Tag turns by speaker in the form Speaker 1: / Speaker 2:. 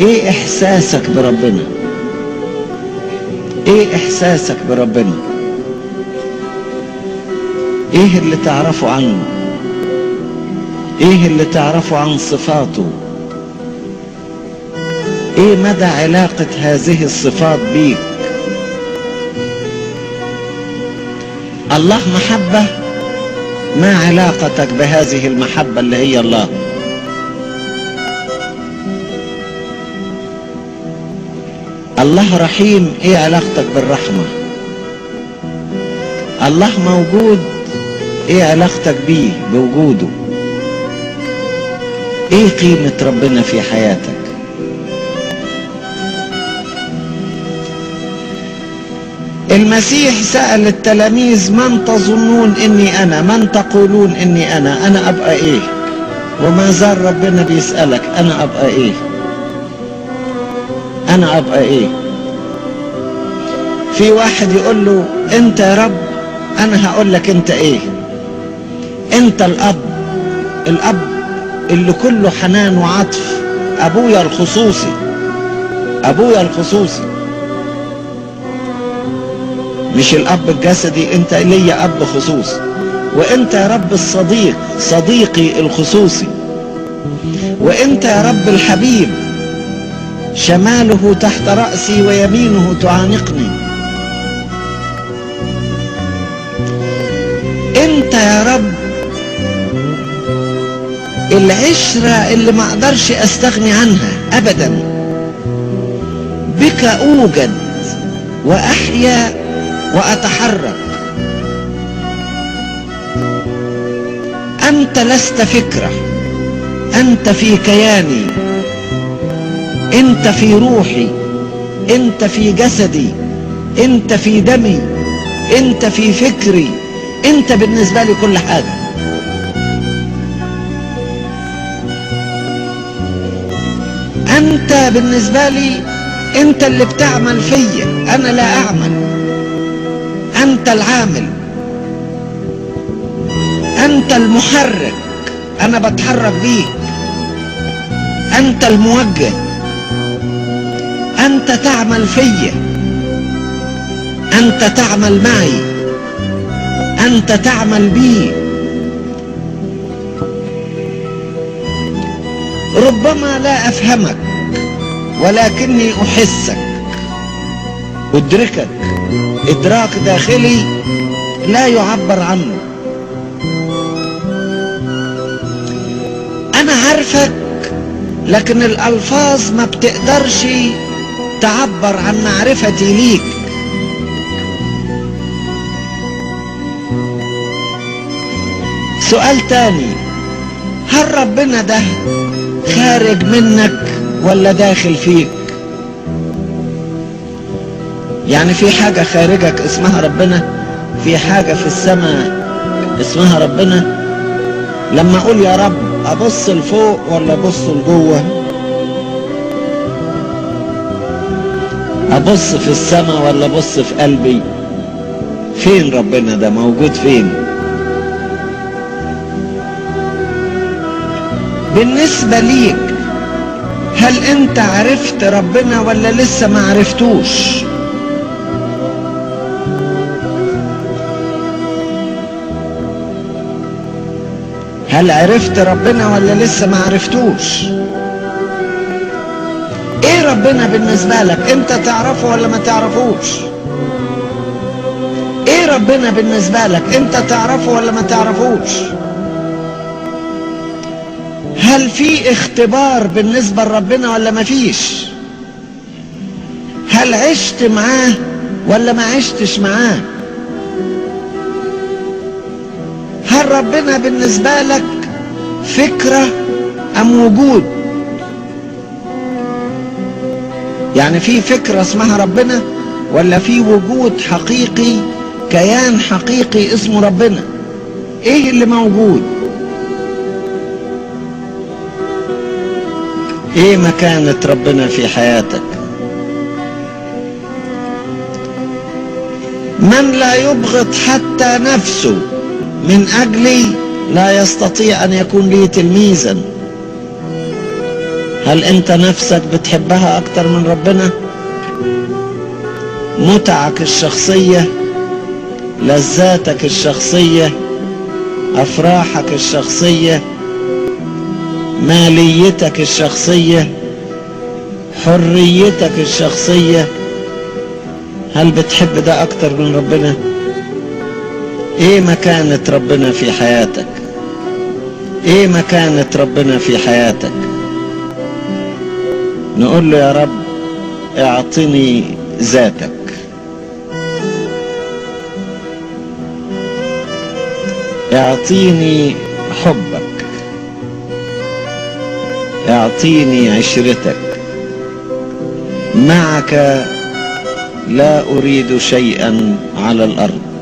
Speaker 1: ايه احساسك بربنا؟ ايه احساسك بربنا؟ ايه اللي تعرفه عنه؟ ايه اللي تعرفه عن صفاته؟ ايه مدى علاقة هذه الصفات بيك؟ الله محبة، ما علاقتك بهذه المحبة اللي هي الله؟ الله رحيم، ايه علاقتك بالرحمة؟ الله موجود، ايه علاقتك بيه بوجوده؟ ايه قيمة ربنا في حياتك؟ المسيح سأل التلاميذ: من تظنون اني انا؟ من تقولون اني انا؟ انا ابقى ايه؟ وما زال ربنا بيسألك: انا ابقى ايه؟ انا ابقى ايه؟ في واحد يقول له: انت يا رب، انا هقول لك انت ايه. انت الاب اللي كله حنان وعطف، ابويا الخصوصي، ابويا الخصوصي، مش الاب الجسدي، انت ليا اب خصوصي. وانت يا رب الصديق، صديقي الخصوصي. وانت يا رب الحبيب، شماله تحت رأسي ويمينه تعانقني. انت يا رب العشرة اللي ما اقدرش استغني عنها ابدا. بك اوجد واحيا واتحرك. انت لست فكرة، انت في كياني، انت في روحي، انت في جسدي، انت في دمي، انت في فكري، انت بالنسبة لي كل حاجة. انت بالنسبة لي انت اللي بتعمل فيا، انا لا اعمل. انت العامل، انت المحرك، انا بتحرك بيك. انت الموجه، انت تعمل فيا، انت تعمل معي، انت تعمل بي. ربما لا افهمك ولكني احسك، ادركك ادراك داخلي لا يعبر عنه. انا عارفك، لكن الالفاظ ما بتقدرش تعبر عن معرفتي ليك. سؤال تاني: هل ربنا ده خارج منك ولا داخل فيك؟ يعني في حاجة خارجك اسمها ربنا، في حاجة في السماء اسمها ربنا. لما اقول يا رب، ابص لفوق ولا ابص لجوه؟ ابص في السماء ولا ابص في قلبي؟ فين ربنا ده؟ موجود فين؟ بالنسبة ليك، هل انت عرفت ربنا ولا لسه ما عرفتوش؟ هل عرفت ربنا ولا لسه ما عرفتوش؟ ايه ربنا بالنسبة لك؟ انت تعرفه ولا ما تعرفوش؟ ايه ربنا بالنسبة لك؟ انت تعرفه ولا ما تعرفوش؟ هل في اختبار بالنسبة لربنا ولا ما فيش؟ هل عشت معاه ولا ما عشتش معاه؟ هل ربنا بالنسبة لك فكرة ام وجود؟ يعني في فكرة اسمها ربنا، ولا في وجود حقيقي، كيان حقيقي اسمه ربنا؟ ايه اللي موجود؟ ايه مكانة ربنا في حياتك؟ من لا يبغض حتى نفسه من اجلي لا يستطيع ان يكون لي تلميذا. هل انت نفسك بتحبها اكتر من ربنا؟ متعك الشخصية، لذاتك الشخصية، افراحك الشخصية، ماليتك الشخصية، حريتك الشخصية، هل بتحب ده اكتر من ربنا؟ ايه مكانة ربنا في حياتك؟ ايه مكانة ربنا في حياتك؟ نقول له يا رب اعطني ذاتك، اعطيني حبك، اعطيني عشرتك، معك لا اريد شيئا على الارض.